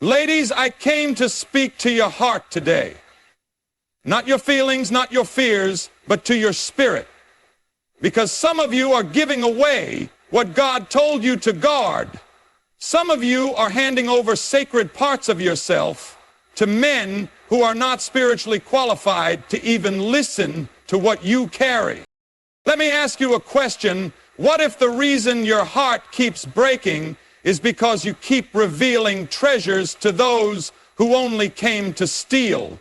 Ladies, I came to speak to your heart today. Not your feelings, not your fears, but to your spirit. Because some of you are giving away what God told you to guard. Some of you are handing over sacred parts of yourself to men who are not spiritually qualified to even listen to what you carry. Let me ask you a question. What if the reason your heart keeps breaking is because you keep revealing treasures to those who only came to steal?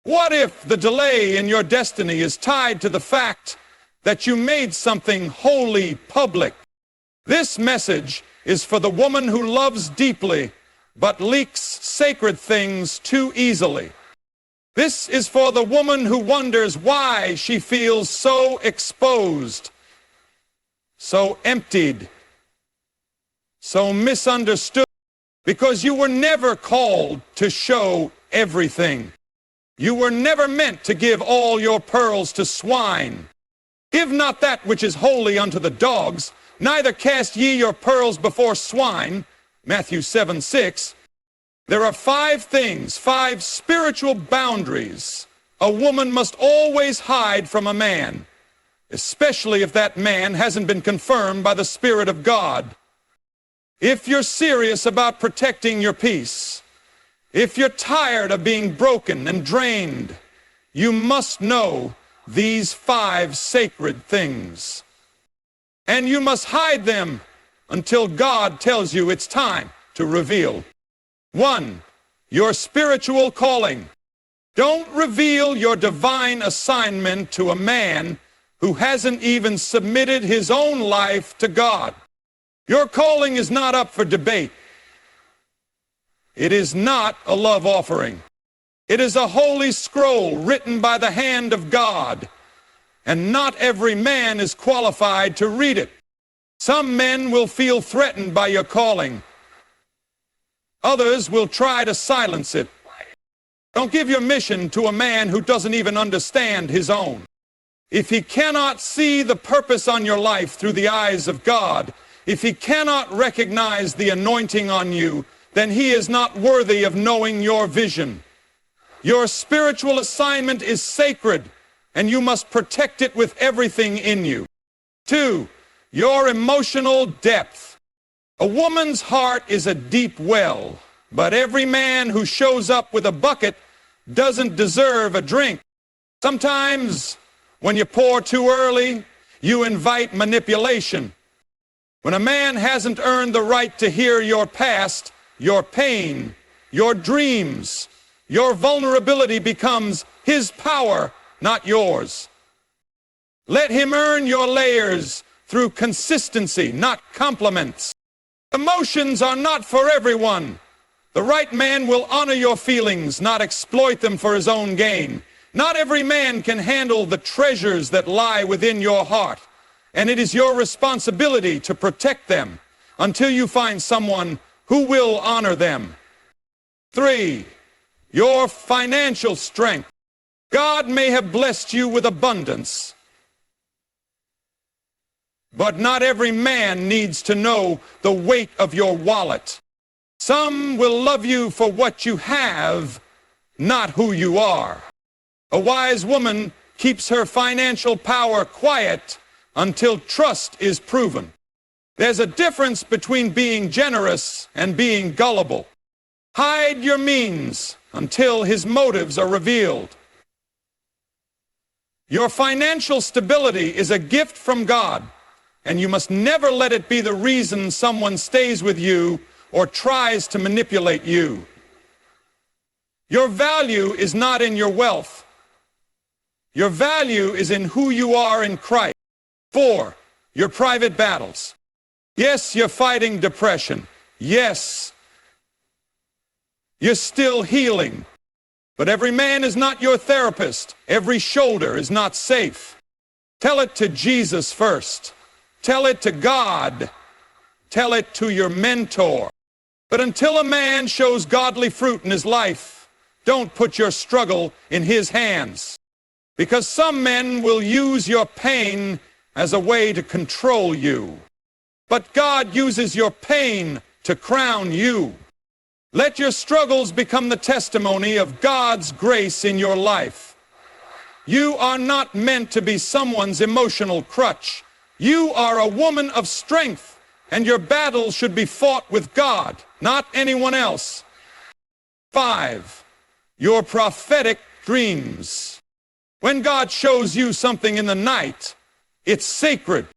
What if the delay in your destiny is tied to the fact that you made something wholly public? This message is for the woman who loves deeply but leaks sacred things too easily. This is for the woman who wonders why she feels so exposed, so emptied, so misunderstood, because you were never called to show everything. You were never meant to give all your pearls to swine. Give not that which is holy unto the dogs, neither cast ye your pearls before swine. Matthew 7:6. There are 5 things, 5 spiritual boundaries a woman must always hide from a man, especially if that man hasn't been confirmed by the Spirit of God. If you're serious about protecting your peace, if you're tired of being broken and drained, you must know these 5 sacred things. And you must hide them until God tells you it's time to reveal. 1, your spiritual calling. Don't reveal your divine assignment to a man who hasn't even submitted his own life to God. Your calling is not up for debate. It is not a love offering. It is a holy scroll written by the hand of God, and not every man is qualified to read it. Some men will feel threatened by your calling. Others will try to silence it. Don't give your mission to a man who doesn't even understand his own. If he cannot see the purpose on your life through the eyes of God, if he cannot recognize the anointing on you, then he is not worthy of knowing your vision. Your spiritual assignment is sacred, and you must protect it with everything in you. 2, your emotional depth. A woman's heart is a deep well, but every man who shows up with a bucket doesn't deserve a drink. Sometimes, when you pour too early, you invite manipulation. When a man hasn't earned the right to hear your past, your pain, your dreams, your vulnerability becomes his power, not yours. Let him earn your layers through consistency, not compliments. Emotions are not for everyone. The right man will honor your feelings, not exploit them for his own gain. Not every man can handle the treasures that lie within your heart, and it is your responsibility to protect them until you find someone who will honor them. 3, your financial strength. God may have blessed you with abundance, but not every man needs to know the weight of your wallet. Some will love you for what you have, not who you are. A wise woman keeps her financial power quiet until trust is proven. There's a difference between being generous and being gullible. Hide your means until his motives are revealed. Your financial stability is a gift from God, and you must never let it be the reason someone stays with you or tries to manipulate you. Your value is not in your wealth. Your value is in who you are in Christ. 4, your private battles. Yes, you're fighting depression. Yes, you're still healing. But every man is not your therapist. Every shoulder is not safe. Tell it to Jesus first. Tell it to God. Tell it to your mentor. But until a man shows godly fruit in his life, don't put your struggle in his hands. Because some men will use your pain as a way to control you. But God uses your pain to crown you. Let your struggles become the testimony of God's grace in your life. You are not meant to be someone's emotional crutch. You are a woman of strength, and your battle should be fought with God, not anyone else. 5. Your prophetic dreams. When God shows you something in the night, it's sacred.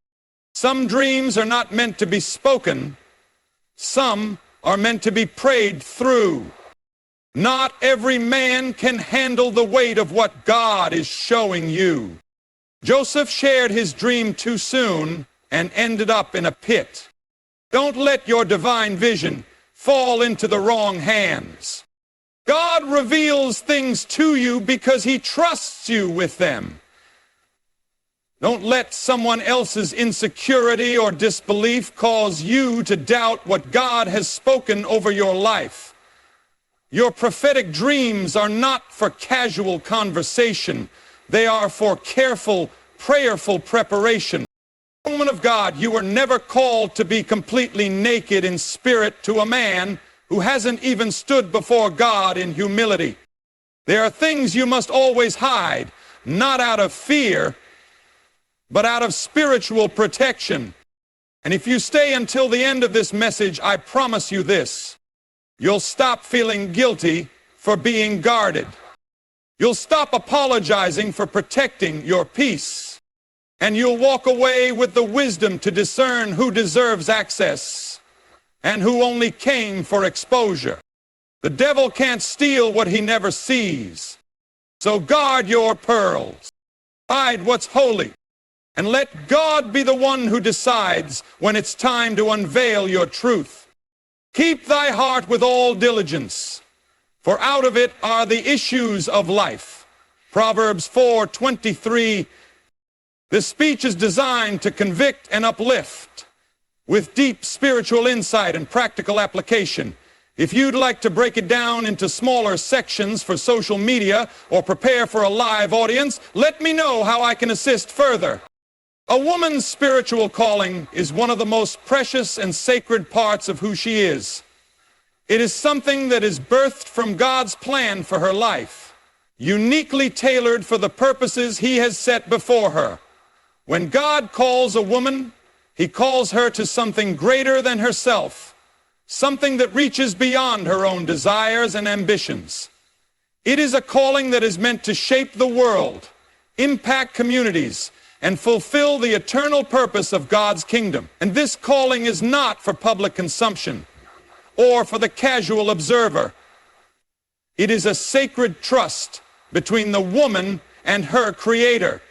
Some dreams are not meant to be spoken. Some are meant to be prayed through. Not every man can handle the weight of what God is showing you. Joseph shared his dream too soon and ended up in a pit. Don't let your divine vision fall into the wrong hands. God reveals things to you because He trusts you with them. Don't let someone else's insecurity or disbelief cause you to doubt what God has spoken over your life. Your prophetic dreams are not for casual conversation. They are for careful, prayerful preparation. Woman of God, you were never called to be completely naked in spirit to a man who hasn't even stood before God in humility. There are things you must always hide, not out of fear, but out of spiritual protection. And if you stay until the end of this message, I promise you this: you'll stop feeling guilty for being guarded. You'll stop apologizing for protecting your peace. And you'll walk away with the wisdom to discern who deserves access and who only came for exposure. The devil can't steal what he never sees. So guard your pearls. Hide what's holy. And let God be the one who decides when it's time to unveil your truth. Keep thy heart with all diligence, for out of it are the issues of life. Proverbs 4:23. This speech is designed to convict and uplift with deep spiritual insight and practical application. If you'd like to break it down into smaller sections for social media or prepare for a live audience, let me know how I can assist further. A woman's spiritual calling is one of the most precious and sacred parts of who she is. It is something that is birthed from God's plan for her life, uniquely tailored for the purposes He has set before her. When God calls a woman, He calls her to something greater than herself, something that reaches beyond her own desires and ambitions. It is a calling that is meant to shape the world, impact communities, and fulfill the eternal purpose of God's kingdom. And this calling is not for public consumption or for the casual observer. It is a sacred trust between the woman and her Creator.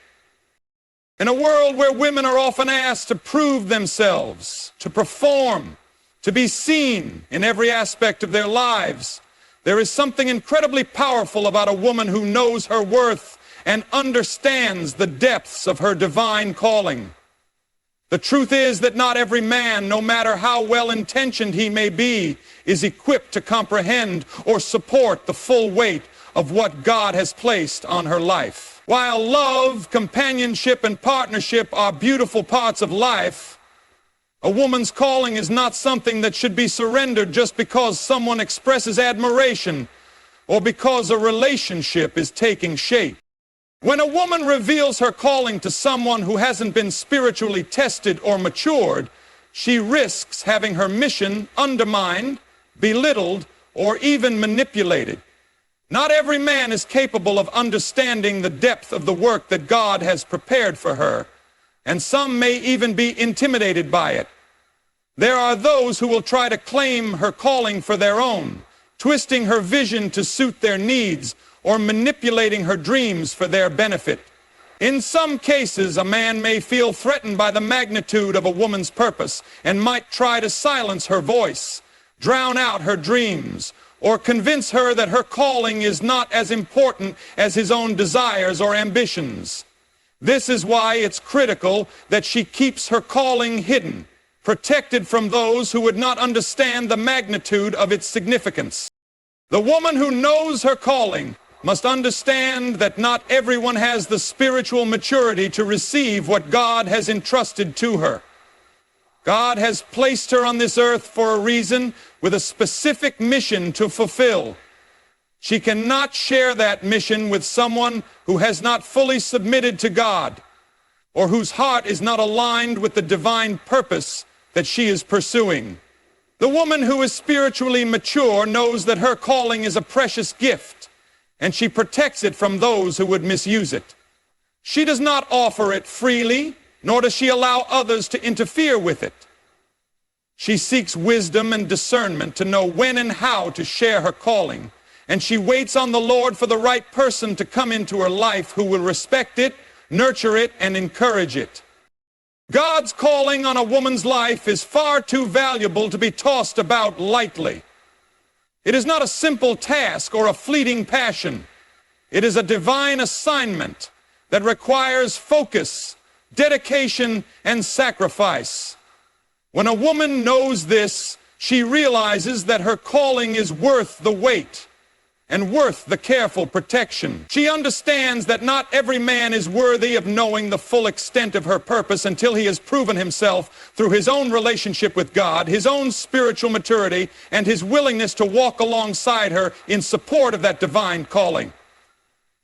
In a world where women are often asked to prove themselves, to perform, to be seen in every aspect of their lives, there is something incredibly powerful about a woman who knows her worth and understands the depths of her divine calling. The truth is that not every man, no matter how well-intentioned he may be, is equipped to comprehend or support the full weight of what God has placed on her life. While love, companionship, and partnership are beautiful parts of life, a woman's calling is not something that should be surrendered just because someone expresses admiration or because a relationship is taking shape. When a woman reveals her calling to someone who hasn't been spiritually tested or matured, she risks having her mission undermined, belittled, or even manipulated. Not every man is capable of understanding the depth of the work that God has prepared for her, and some may even be intimidated by it. There are those who will try to claim her calling for their own, twisting her vision to suit their needs, or manipulating her dreams for their benefit. In some cases, a man may feel threatened by the magnitude of a woman's purpose and might try to silence her voice, drown out her dreams, or convince her that her calling is not as important as his own desires or ambitions. This is why it's critical that she keeps her calling hidden, protected from those who would not understand the magnitude of its significance. The woman who knows her calling must understand that not everyone has the spiritual maturity to receive what God has entrusted to her. God has placed her on this earth for a reason, with a specific mission to fulfill. She cannot share that mission with someone who has not fully submitted to God, or whose heart is not aligned with the divine purpose that she is pursuing. The woman who is spiritually mature knows that her calling is a precious gift, and she protects it from those who would misuse it. She does not offer it freely, nor does she allow others to interfere with it. She seeks wisdom and discernment to know when and how to share her calling, and she waits on the Lord for the right person to come into her life who will respect it, nurture it, and encourage it. God's calling on a woman's life is far too valuable to be tossed about lightly. It is not a simple task or a fleeting passion. It is a divine assignment that requires focus, dedication, and sacrifice. When a woman knows this, she realizes that her calling is worth the wait and worth the careful protection. She understands that not every man is worthy of knowing the full extent of her purpose until he has proven himself through his own relationship with God, his own spiritual maturity, and his willingness to walk alongside her in support of that divine calling.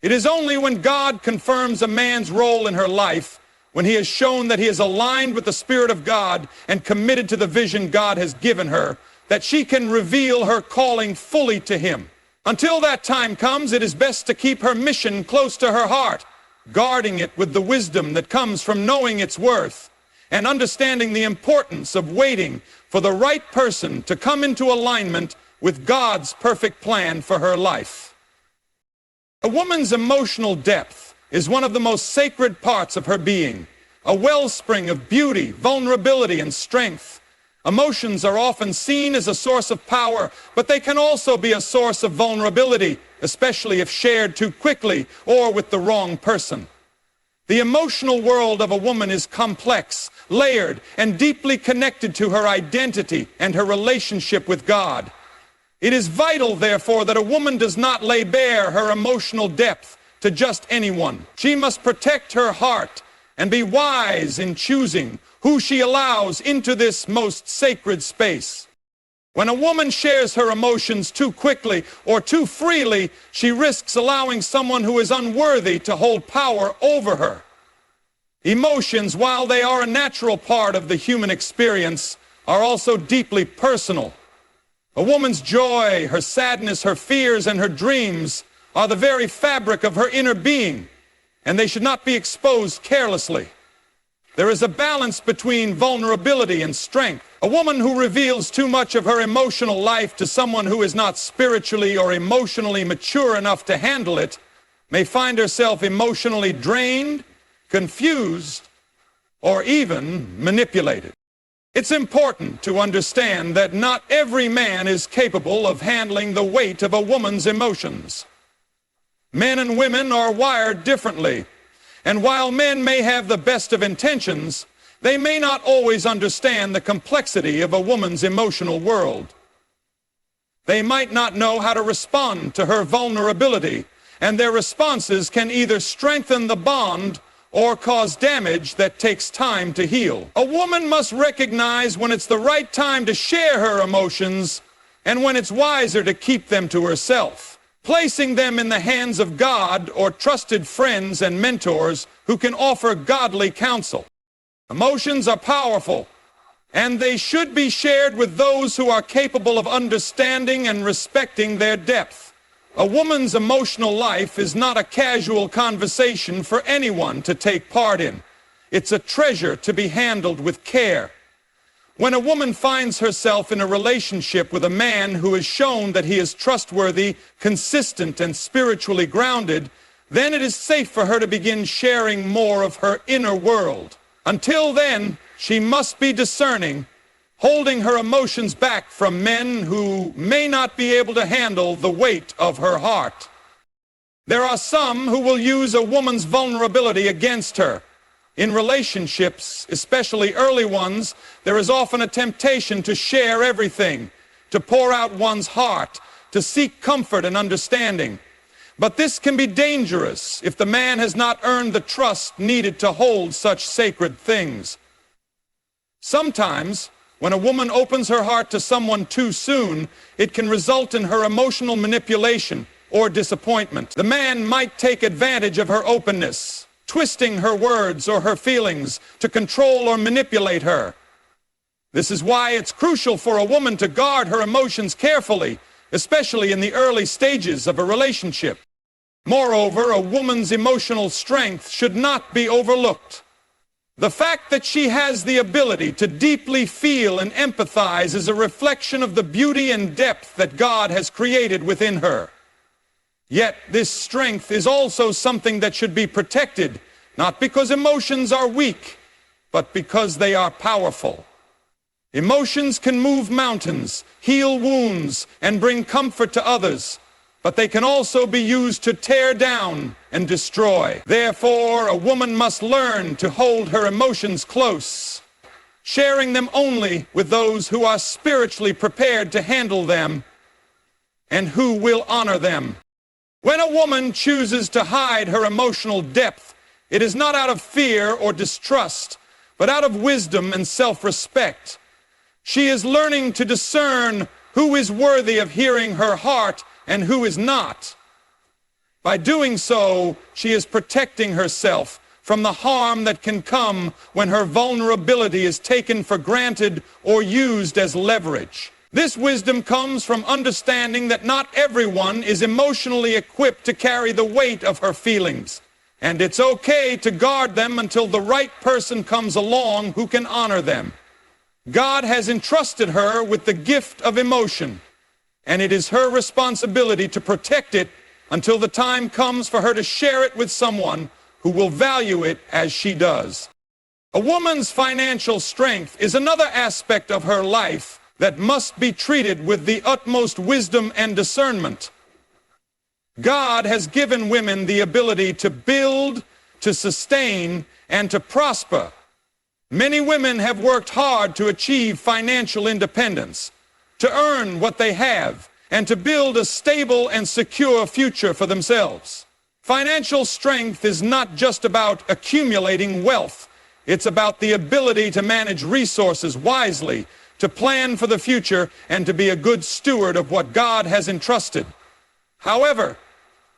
It is only when God confirms a man's role in her life, when he has shown that he is aligned with the Spirit of God and committed to the vision God has given her, that she can reveal her calling fully to him. Until that time comes, it is best to keep her mission close to her heart, guarding it with the wisdom that comes from knowing its worth and understanding the importance of waiting for the right person to come into alignment with God's perfect plan for her life. A woman's emotional depth is one of the most sacred parts of her being, a wellspring of beauty, vulnerability, and strength. Emotions are often seen as a source of power, but they can also be a source of vulnerability, especially if shared too quickly or with the wrong person. The emotional world of a woman is complex, layered, and deeply connected to her identity and her relationship with God. It is vital, therefore, that a woman does not lay bare her emotional depth to just anyone. She must protect her heart and be wise in choosing who she allows into this most sacred space. When a woman shares her emotions too quickly or too freely, she risks allowing someone who is unworthy to hold power over her. Emotions, while they are a natural part of the human experience, are also deeply personal. A woman's joy, her sadness, her fears, and her dreams are the very fabric of her inner being, and they should not be exposed carelessly. There is a balance between vulnerability and strength. A woman who reveals too much of her emotional life to someone who is not spiritually or emotionally mature enough to handle it may find herself emotionally drained, confused, or even manipulated. It's important to understand that not every man is capable of handling the weight of a woman's emotions. Men and women are wired differently. And while men may have the best of intentions, they may not always understand the complexity of a woman's emotional world. They might not know how to respond to her vulnerability, and their responses can either strengthen the bond or cause damage that takes time to heal. A woman must recognize when it's the right time to share her emotions and when it's wiser to keep them to herself, placing them in the hands of God or trusted friends and mentors who can offer godly counsel. Emotions are powerful, and they should be shared with those who are capable of understanding and respecting their depth. A woman's emotional life is not a casual conversation for anyone to take part in. It's a treasure to be handled with care. When a woman finds herself in a relationship with a man who has shown that he is trustworthy, consistent, and spiritually grounded, then it is safe for her to begin sharing more of her inner world. Until then, she must be discerning, holding her emotions back from men who may not be able to handle the weight of her heart. There are some who will use a woman's vulnerability against her. In relationships, especially early ones, there is often a temptation to share everything, to pour out one's heart, to seek comfort and understanding. But this can be dangerous if the man has not earned the trust needed to hold such sacred things. Sometimes, when a woman opens her heart to someone too soon, it can result in her emotional manipulation or disappointment. The man might take advantage of her openness, twisting her words or her feelings to control or manipulate her. This is why it's crucial for a woman to guard her emotions carefully, especially in the early stages of a relationship. Moreover, a woman's emotional strength should not be overlooked. The fact that she has the ability to deeply feel and empathize is a reflection of the beauty and depth that God has created within her. Yet this strength is also something that should be protected, not because emotions are weak, but because they are powerful. Emotions can move mountains, heal wounds, and bring comfort to others, but they can also be used to tear down and destroy. Therefore, a woman must learn to hold her emotions close, sharing them only with those who are spiritually prepared to handle them and who will honor them. When a woman chooses to hide her emotional depth, it is not out of fear or distrust, but out of wisdom and self-respect. She is learning to discern who is worthy of hearing her heart and who is not. By doing so, she is protecting herself from the harm that can come when her vulnerability is taken for granted or used as leverage. This wisdom comes from understanding that not everyone is emotionally equipped to carry the weight of her feelings, and it's okay to guard them until the right person comes along who can honor them. God has entrusted her with the gift of emotion, and it is her responsibility to protect it until the time comes for her to share it with someone who will value it as she does. A woman's financial strength is another aspect of her life that must be treated with the utmost wisdom and discernment. God has given women the ability to build, to sustain, and to prosper. Many women have worked hard to achieve financial independence, to earn what they have, and to build a stable and secure future for themselves. Financial strength is not just about accumulating wealth. It's about the ability to manage resources wisely, to plan for the future, and to be a good steward of what God has entrusted. However,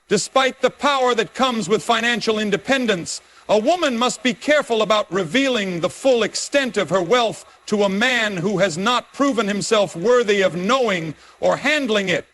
despite the power that comes with financial independence, a woman must be careful about revealing the full extent of her wealth to a man who has not proven himself worthy of knowing or handling it.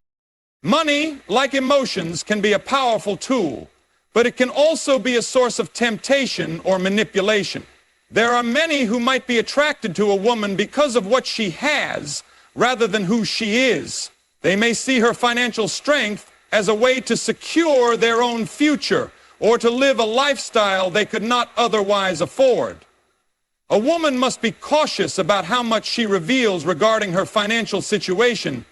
Money, like emotions, can be a powerful tool, but it can also be a source of temptation or manipulation. There are many who might be attracted to a woman because of what she has rather than who she is. They may see her financial strength as a way to secure their own future or to live a lifestyle they could not otherwise afford. A woman must be cautious about how much she reveals regarding her financial situation,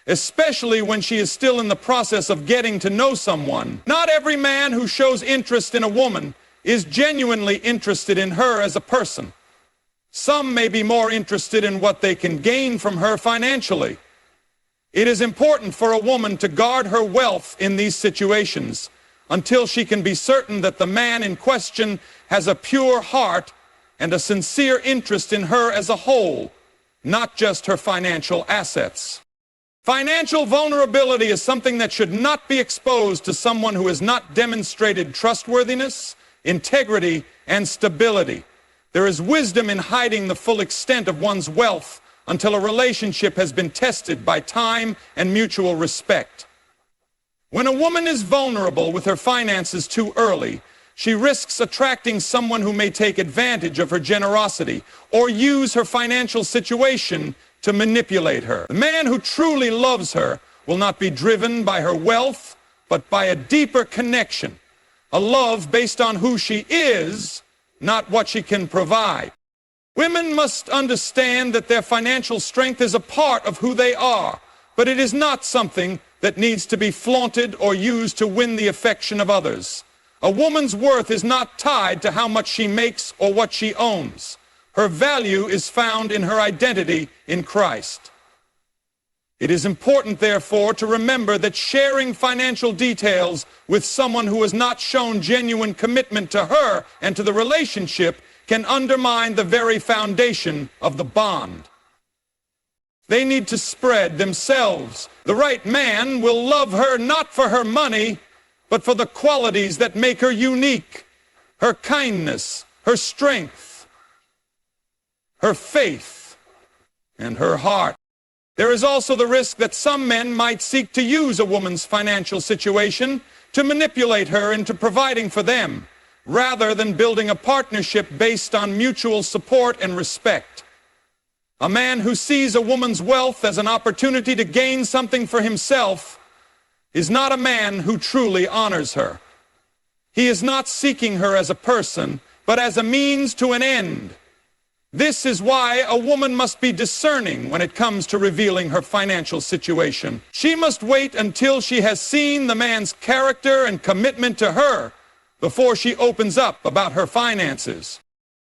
especially when she is still in the process of getting to know someone. Not every man who shows interest in a woman is genuinely interested in her as a person. Some may be more interested in what they can gain from her financially. It is important for a woman to guard her wealth in these situations until she can be certain that the man in question has a pure heart and a sincere interest in her as a whole, not just her financial assets. Financial vulnerability is something that should not be exposed to someone who has not demonstrated trustworthiness, integrity, and stability. There is wisdom in hiding the full extent of one's wealth until a relationship has been tested by time and mutual respect. When a woman is vulnerable with her finances too early, she risks attracting someone who may take advantage of her generosity or use her financial situation to manipulate her. The man who truly loves her will not be driven by her wealth, but by a deeper connection, a love based on who she is, not what she can provide. Women must understand that their financial strength is a part of who they are, but it is not something that needs to be flaunted or used to win the affection of others. A woman's worth is not tied to how much she makes or what she owns. Her value is found in her identity in Christ. It is important, therefore, to remember that sharing financial details with someone who has not shown genuine commitment to her and to the relationship can undermine the very foundation of the bond. They need to spread themselves. The right man will love her not for her money, but for the qualities that make her unique: her kindness, her strength, her faith, and her heart. There is also the risk that some men might seek to use a woman's financial situation to manipulate her into providing for them, rather than building a partnership based on mutual support and respect. A man who sees a woman's wealth as an opportunity to gain something for himself is not a man who truly honors her. He is not seeking her as a person, but as a means to an end. This is why a woman must be discerning when it comes to revealing her financial situation. She must wait until she has seen the man's character and commitment to her before she opens up about her finances.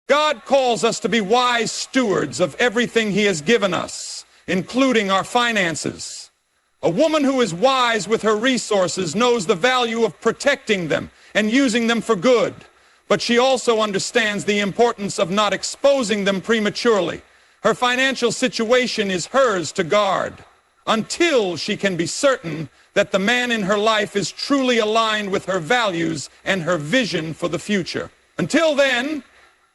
God calls us to be wise stewards of everything He has given us, including our finances. A woman who is wise with her resources knows the value of protecting them and using them for good, but she also understands the importance of not exposing them prematurely. Her financial situation is hers to guard until she can be certain that the man in her life is truly aligned with her values and her vision for the future. Until then,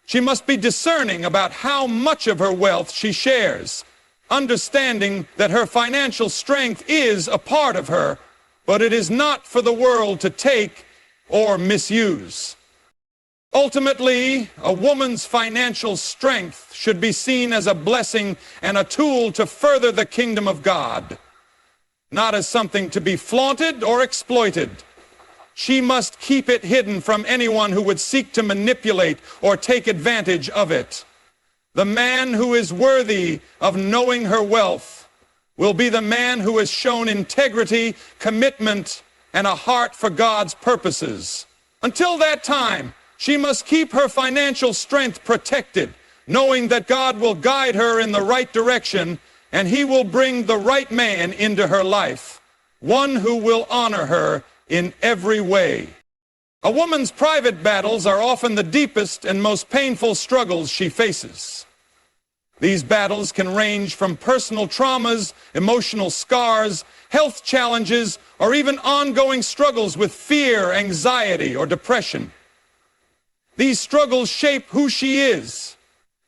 she must be discerning about how much of her wealth she shares, understanding that her financial strength is a part of her, but it is not for the world to take or misuse. Ultimately, a woman's financial strength should be seen as a blessing and a tool to further the kingdom of God, not as something to be flaunted or exploited. She must keep it hidden from anyone who would seek to manipulate or take advantage of it. The man who is worthy of knowing her wealth will be the man who has shown integrity, commitment, and a heart for God's purposes. Until that time, she must keep her financial strength protected, knowing that God will guide her in the right direction and He will bring the right man into her life, one who will honor her in every way. A woman's private battles are often the deepest and most painful struggles she faces. These battles can range from personal traumas, emotional scars, health challenges, or even ongoing struggles with fear, anxiety, or depression. These struggles shape who she is,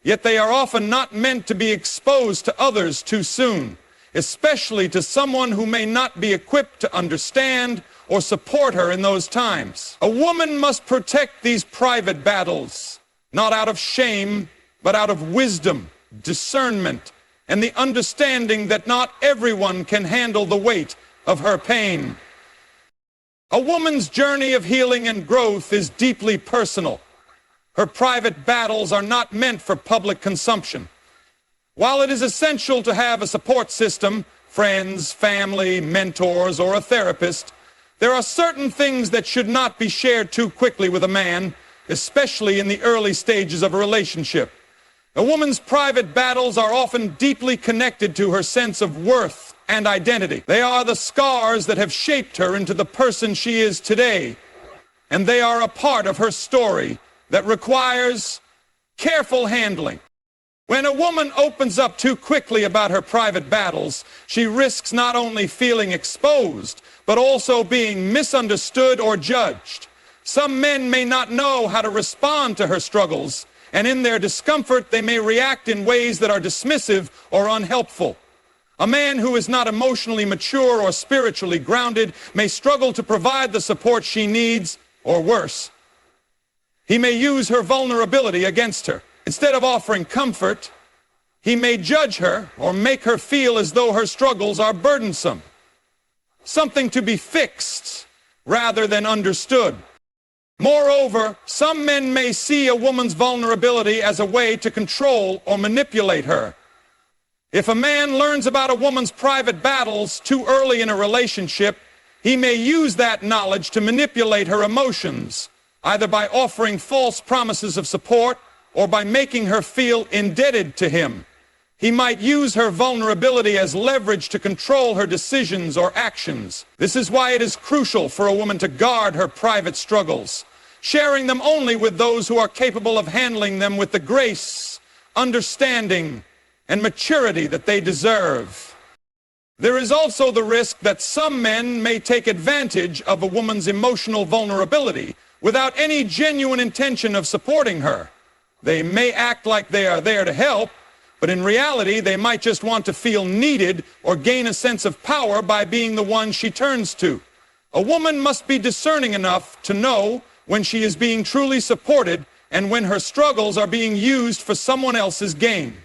yet they are often not meant to be exposed to others too soon, especially to someone who may not be equipped to understand or support her in those times. A woman must protect these private battles, not out of shame, but out of wisdom, discernment, and the understanding that not everyone can handle the weight of her pain. A woman's journey of healing and growth is deeply personal. Her private battles are not meant for public consumption. While it is essential to have a support system, friends, family, mentors, or a therapist, there are certain things that should not be shared too quickly with a man, especially in the early stages of a relationship. A woman's private battles are often deeply connected to her sense of worth and identity. They are the scars that have shaped her into the person she is today, and they are a part of her story that requires careful handling. When a woman opens up too quickly about her private battles, she risks not only feeling exposed, but also being misunderstood or judged. Some men may not know how to respond to her struggles, and in their discomfort, they may react in ways that are dismissive or unhelpful. A man who is not emotionally mature or spiritually grounded may struggle to provide the support she needs, or worse. He may use her vulnerability against her. Instead of offering comfort, he may judge her or make her feel as though her struggles are burdensome, something to be fixed rather than understood. Moreover, some men may see a woman's vulnerability as a way to control or manipulate her. If a man learns about a woman's private battles too early in a relationship, he may use that knowledge to manipulate her emotions, either by offering false promises of support or by making her feel indebted to him. He might use her vulnerability as leverage to control her decisions or actions. This is why it is crucial for a woman to guard her private struggles. sharing them only with those who are capable of handling them with the grace, understanding, and maturity that they deserve. There is also the risk that some men may take advantage of a woman's emotional vulnerability without any genuine intention of supporting her. They may act like they are there to help, but in reality, they might just want to feel needed or gain a sense of power by being the one she turns to. A woman must be discerning enough to know when she is being truly supported and when her struggles are being used for someone else's gain.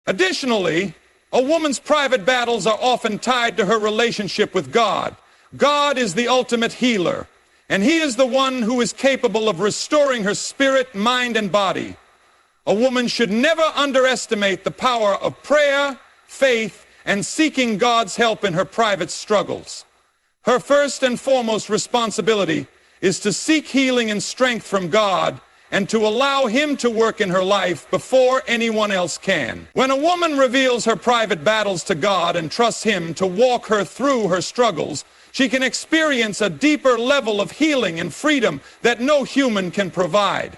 Additionally, a woman's private battles are often tied to her relationship with God. God is the ultimate healer, and He is the one who is capable of restoring her spirit, mind, and body. A woman should never underestimate the power of prayer, faith, and seeking God's help in her private struggles. Her first and foremost responsibility is to seek healing and strength from God and to allow Him to work in her life before anyone else can. When a woman reveals her private battles to God and trusts Him to walk her through her struggles, she can experience a deeper level of healing and freedom that no human can provide.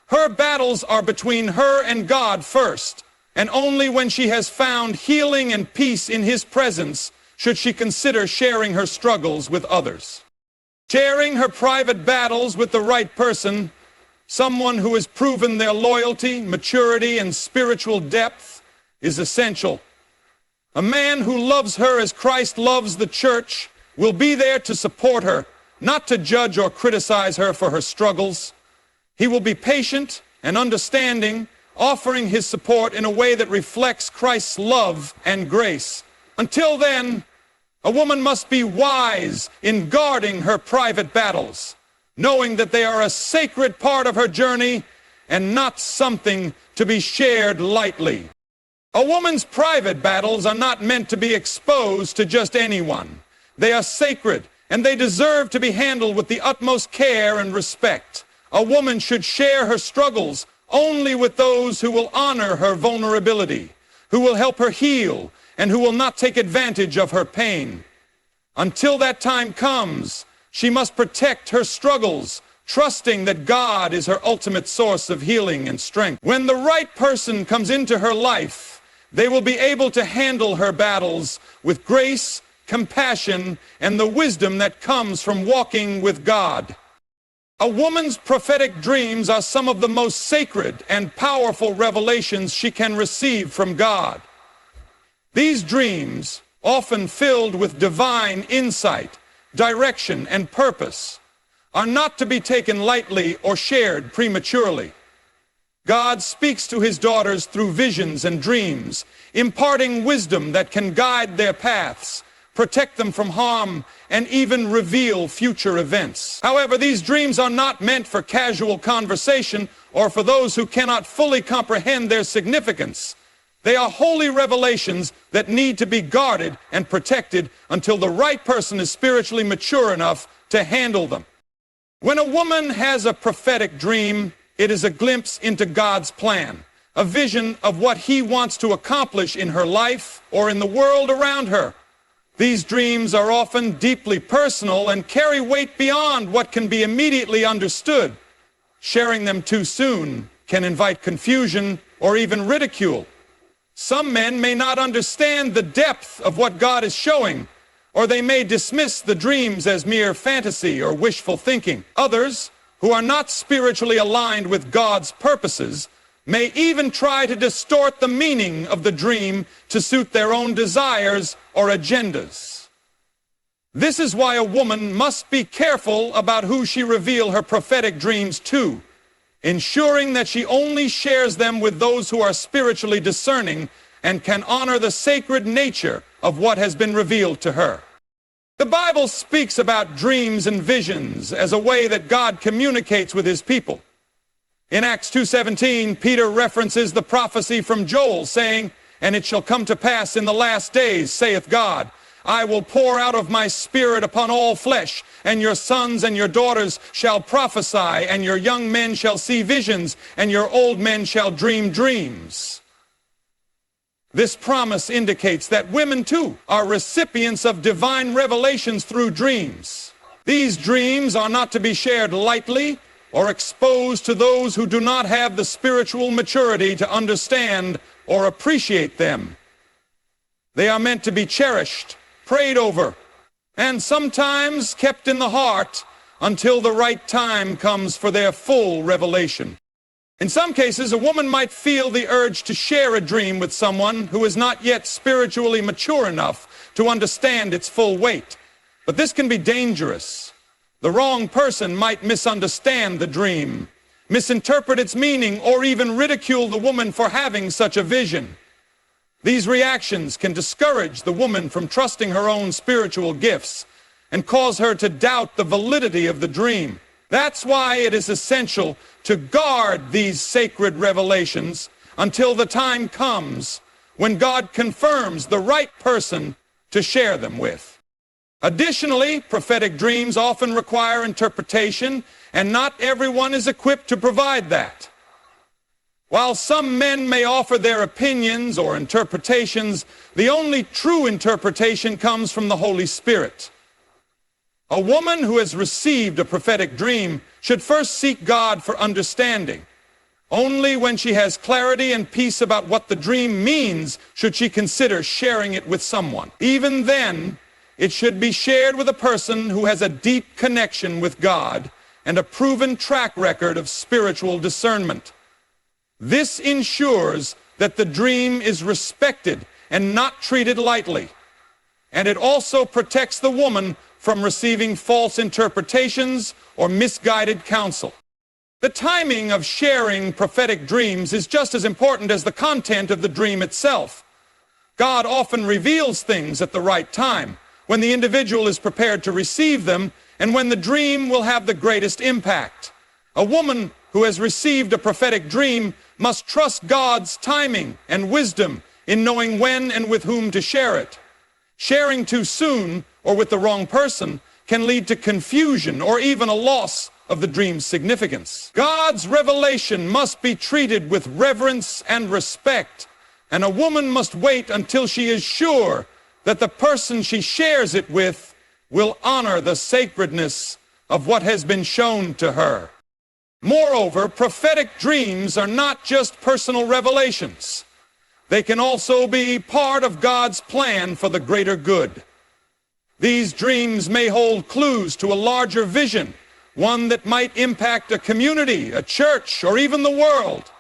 Her battles are between her and God first, and only when she has found healing and peace in His presence should she consider sharing her struggles with others. Sharing her private battles with the right person, someone who has proven their loyalty, maturity, and spiritual depth, is essential. A man who loves her as Christ loves the church will be there to support her, not to judge or criticize her for her struggles. He will be patient and understanding, offering his support in a way that reflects Christ's love and grace. Until then, a woman must be wise in guarding her private battles, knowing that they are a sacred part of her journey and not something to be shared lightly. A woman's private battles are not meant to be exposed to just anyone. They are sacred, and they deserve to be handled with the utmost care and respect. A woman should share her struggles only with those who will honor her vulnerability, who will help her heal, and who will not take advantage of her pain. Until that time comes, she must protect her struggles, trusting that God is her ultimate source of healing and strength. When the right person comes into her life, they will be able to handle her battles with grace, compassion, and the wisdom that comes from walking with God. A woman's prophetic dreams are some of the most sacred and powerful revelations she can receive from God. These dreams, often filled with divine insight, direction, and purpose, are not to be taken lightly or shared prematurely. God speaks to His daughters through visions and dreams, imparting wisdom that can guide their paths, protect them from harm, and even reveal future events. However, these dreams are not meant for casual conversation or for those who cannot fully comprehend their significance. They are holy revelations that need to be guarded and protected until the right person is spiritually mature enough to handle them. When a woman has a prophetic dream, it is a glimpse into God's plan, a vision of what He wants to accomplish in her life or in the world around her. These dreams are often deeply personal and carry weight beyond what can be immediately understood. Sharing them too soon can invite confusion or even ridicule. Some men may not understand the depth of what God is showing, or they may dismiss the dreams as mere fantasy or wishful thinking. Others, who are not spiritually aligned with God's purposes, may even try to distort the meaning of the dream to suit their own desires or agendas. This is why a woman must be careful about who she reveals her prophetic dreams to, ensuring that she only shares them with those who are spiritually discerning and can honor the sacred nature of what has been revealed to her. The Bible speaks about dreams and visions as a way that God communicates with His people. In Acts 2:17, Peter references the prophecy from Joel, saying, "And it shall come to pass in the last days, saith God, I will pour out of my Spirit upon all flesh, and your sons and your daughters shall prophesy, and your young men shall see visions, and your old men shall dream dreams." This promise indicates that women too are recipients of divine revelations through dreams. These dreams are not to be shared lightly or exposed to those who do not have the spiritual maturity to understand or appreciate them. They are meant to be cherished, prayed over, and sometimes kept in the heart until the right time comes for their full revelation. In some cases, a woman might feel the urge to share a dream with someone who is not yet spiritually mature enough to understand its full weight. But this can be dangerous. The wrong person might misunderstand the dream, misinterpret its meaning, or even ridicule the woman for having such a vision. These reactions can discourage the woman from trusting her own spiritual gifts and cause her to doubt the validity of the dream. That's why it is essential to guard these sacred revelations until the time comes when God confirms the right person to share them with. Additionally, prophetic dreams often require interpretation, and not everyone is equipped to provide that. While some men may offer their opinions or interpretations, the only true interpretation comes from the Holy Spirit. A woman who has received a prophetic dream should first seek God for understanding. Only when she has clarity and peace about what the dream means should she consider sharing it with someone. Even then, it should be shared with a person who has a deep connection with God and a proven track record of spiritual discernment. This ensures that the dream is respected and not treated lightly. And it also protects the woman from receiving false interpretations or misguided counsel. The timing of sharing prophetic dreams is just as important as the content of the dream itself. God often reveals things at the right time, when the individual is prepared to receive them, and when the dream will have the greatest impact. A woman who has received a prophetic dream must trust God's timing and wisdom in knowing when and with whom to share it. Sharing too soon or with the wrong person can lead to confusion or even a loss of the dream's significance. God's revelation must be treated with reverence and respect, and a woman must wait until she is sure that the person she shares it with will honor the sacredness of what has been shown to her. Moreover, prophetic dreams are not just personal revelations. They can also be part of God's plan for the greater good. These dreams may hold clues to a larger vision, one that might impact a community, a church, or even the world.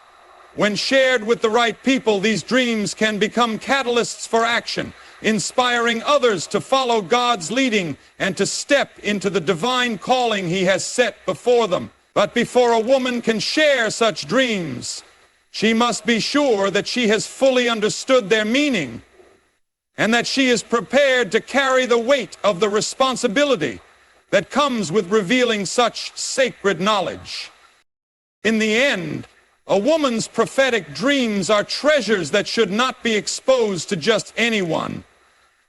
When shared with the right people, these dreams can become catalysts for action, inspiring others to follow God's leading and to step into the divine calling He has set before them. But before a woman can share such dreams, she must be sure that she has fully understood their meaning and that she is prepared to carry the weight of the responsibility that comes with revealing such sacred knowledge. In the end, a woman's prophetic dreams are treasures that should not be exposed to just anyone.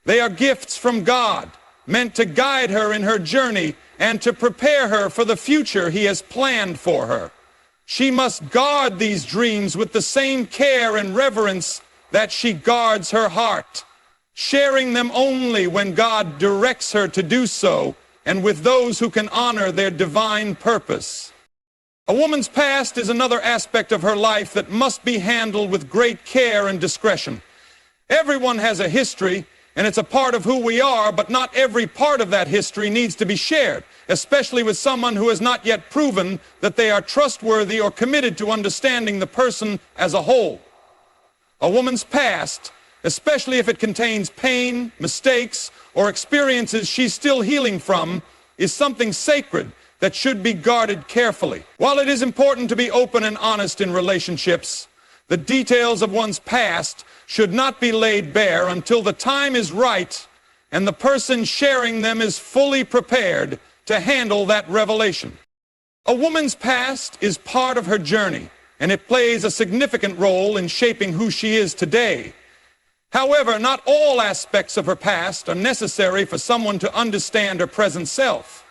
They are gifts from God, meant to guide her in her journey and to prepare her for the future He has planned for her. She must guard these dreams with the same care and reverence that she guards her heart, sharing them only when God directs her to do so and with those who can honor their divine purpose. A woman's past is another aspect of her life that must be handled with great care and discretion. Everyone has a history, and it's a part of who we are, but not every part of that history needs to be shared, especially with someone who has not yet proven that they are trustworthy or committed to understanding the person as a whole. A woman's past, especially if it contains pain, mistakes, or experiences she's still healing from, is something sacred that should be guarded carefully. While it is important to be open and honest in relationships, the details of one's past should not be laid bare until the time is right and the person sharing them is fully prepared to handle that revelation. A woman's past is part of her journey, and it plays a significant role in shaping who she is today. However, not all aspects of her past are necessary for someone to understand her present self.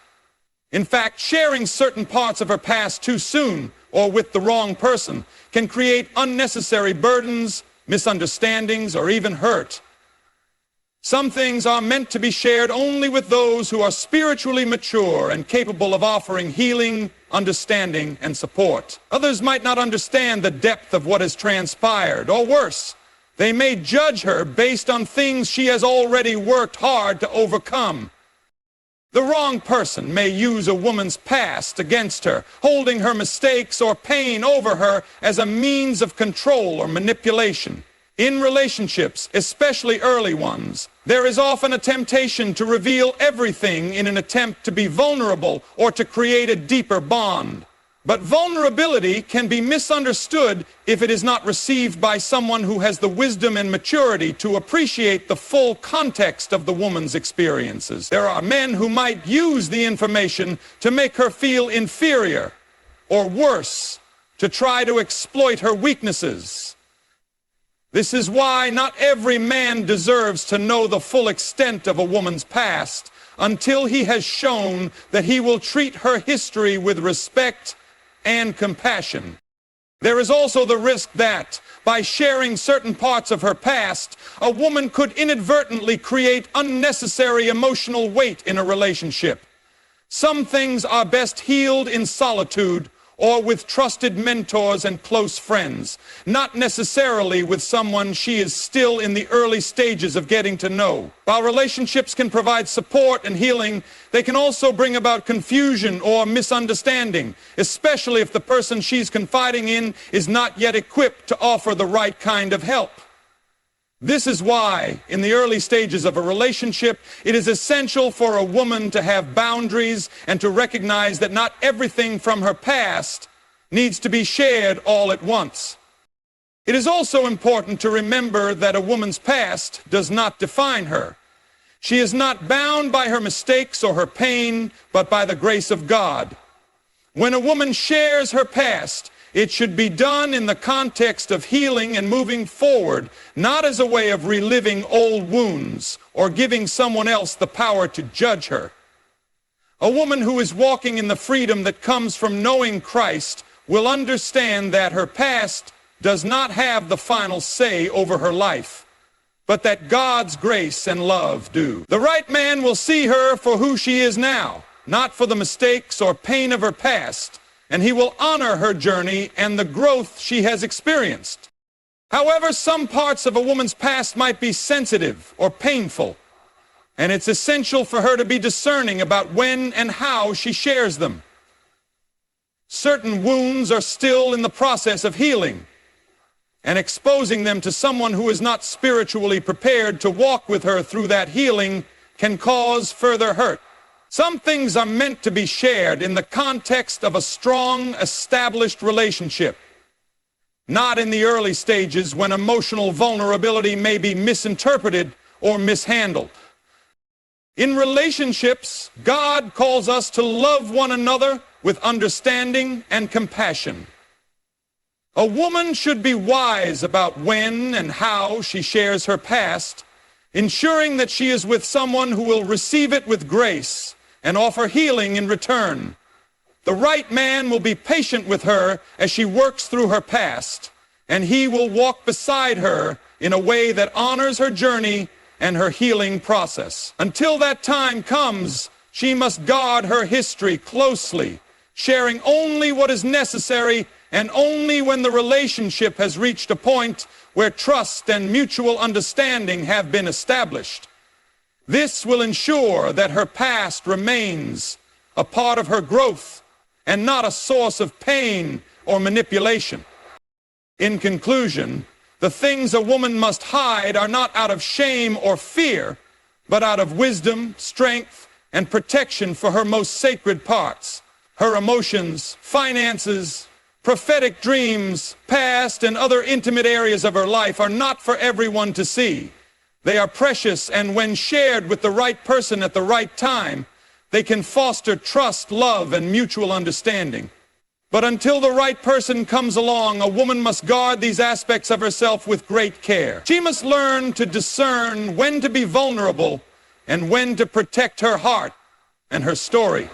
In fact, sharing certain parts of her past too soon or with the wrong person can create unnecessary burdens, misunderstandings, or even hurt. Some things are meant to be shared only with those who are spiritually mature and capable of offering healing, understanding, and support. Others might not understand the depth of what has transpired, or worse, they may judge her based on things she has already worked hard to overcome. The wrong person may use a woman's past against her, holding her mistakes or pain over her as a means of control or manipulation. In relationships, especially early ones, there is often a temptation to reveal everything in an attempt to be vulnerable or to create a deeper bond. But vulnerability can be misunderstood if it is not received by someone who has the wisdom and maturity to appreciate the full context of the woman's experiences. There are men who might use the information to make her feel inferior, or worse, to try to exploit her weaknesses. This is why not every man deserves to know the full extent of a woman's past until he has shown that he will treat her history with respect and compassion. There is also the risk that, by sharing certain parts of her past, a woman could inadvertently create unnecessary emotional weight in a relationship. Some things are best healed in solitude or with trusted mentors and close friends, not necessarily with someone she is still in the early stages of getting to know. While relationships can provide support and healing, they can also bring about confusion or misunderstanding, especially if the person she's confiding in is not yet equipped to offer the right kind of help. This is why, in the early stages of a relationship, it is essential for a woman to have boundaries and to recognize that not everything from her past needs to be shared all at once. It is also important to remember that a woman's past does not define her. She is not bound by her mistakes or her pain, but by the grace of God. When a woman shares her past, it should be done in the context of healing and moving forward, not as a way of reliving old wounds or giving someone else the power to judge her. A woman who is walking in the freedom that comes from knowing Christ will understand that her past does not have the final say over her life, but that God's grace and love do. The right man will see her for who she is now, not for the mistakes or pain of her past, and he will honor her journey and the growth she has experienced. However, some parts of a woman's past might be sensitive or painful, and it's essential for her to be discerning about when and how she shares them. Certain wounds are still in the process of healing, and exposing them to someone who is not spiritually prepared to walk with her through that healing can cause further hurt. Some things are meant to be shared in the context of a strong, established relationship, not in the early stages when emotional vulnerability may be misinterpreted or mishandled. In relationships, God calls us to love one another with understanding and compassion. A woman should be wise about when and how she shares her past, ensuring that she is with someone who will receive it with grace and offer healing in return. The right man will be patient with her as she works through her past, and he will walk beside her in a way that honors her journey and her healing process. Until that time comes, she must guard her history closely, sharing only what is necessary and only when the relationship has reached a point where trust and mutual understanding have been established. This will ensure that her past remains a part of her growth and not a source of pain or manipulation. In conclusion, the things a woman must hide are not out of shame or fear, but out of wisdom, strength, and protection for her most sacred parts. Her emotions, finances, prophetic dreams, past, and other intimate areas of her life are not for everyone to see. They are precious, and when shared with the right person at the right time, they can foster trust, love, and mutual understanding. But until the right person comes along, a woman must guard these aspects of herself with great care. She must learn to discern when to be vulnerable and when to protect her heart and her story.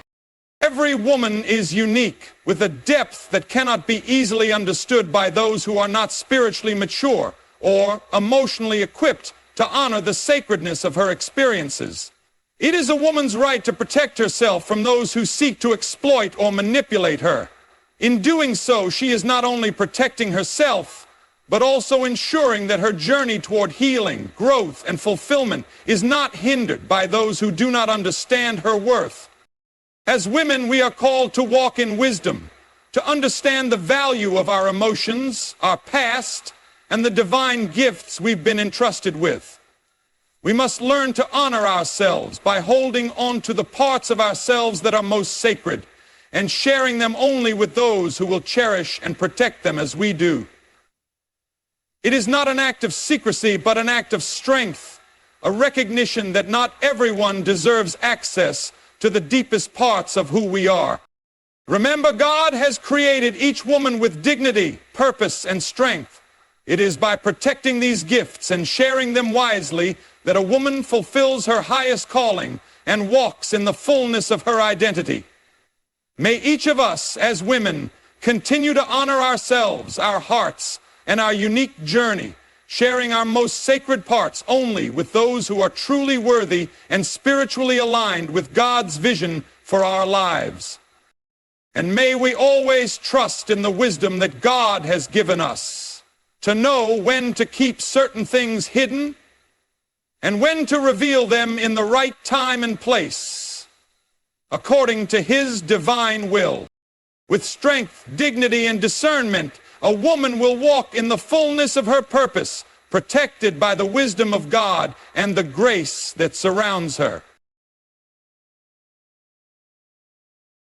Every woman is unique, with a depth that cannot be easily understood by those who are not spiritually mature or emotionally equipped to honor the sacredness of her experiences. It is a woman's right to protect herself from those who seek to exploit or manipulate her. In doing so, she is not only protecting herself, but also ensuring that her journey toward healing, growth, and fulfillment is not hindered by those who do not understand her worth. As women, we are called to walk in wisdom, to understand the value of our emotions, our past, and the divine gifts we've been entrusted with. We must learn to honor ourselves by holding on to the parts of ourselves that are most sacred and sharing them only with those who will cherish and protect them as we do. It is not an act of secrecy, but an act of strength, a recognition that not everyone deserves access to the deepest parts of who we are. Remember, God has created each woman with dignity, purpose, and strength. It is by protecting these gifts and sharing them wisely that a woman fulfills her highest calling and walks in the fullness of her identity. May each of us as women continue to honor ourselves, our hearts, and our unique journey, sharing our most sacred parts only with those who are truly worthy and spiritually aligned with God's vision for our lives. And may we always trust in the wisdom that God has given us to know when to keep certain things hidden and when to reveal them in the right time and place, according to His divine will. With strength, dignity, and discernment, a woman will walk in the fullness of her purpose, protected by the wisdom of God and the grace that surrounds her.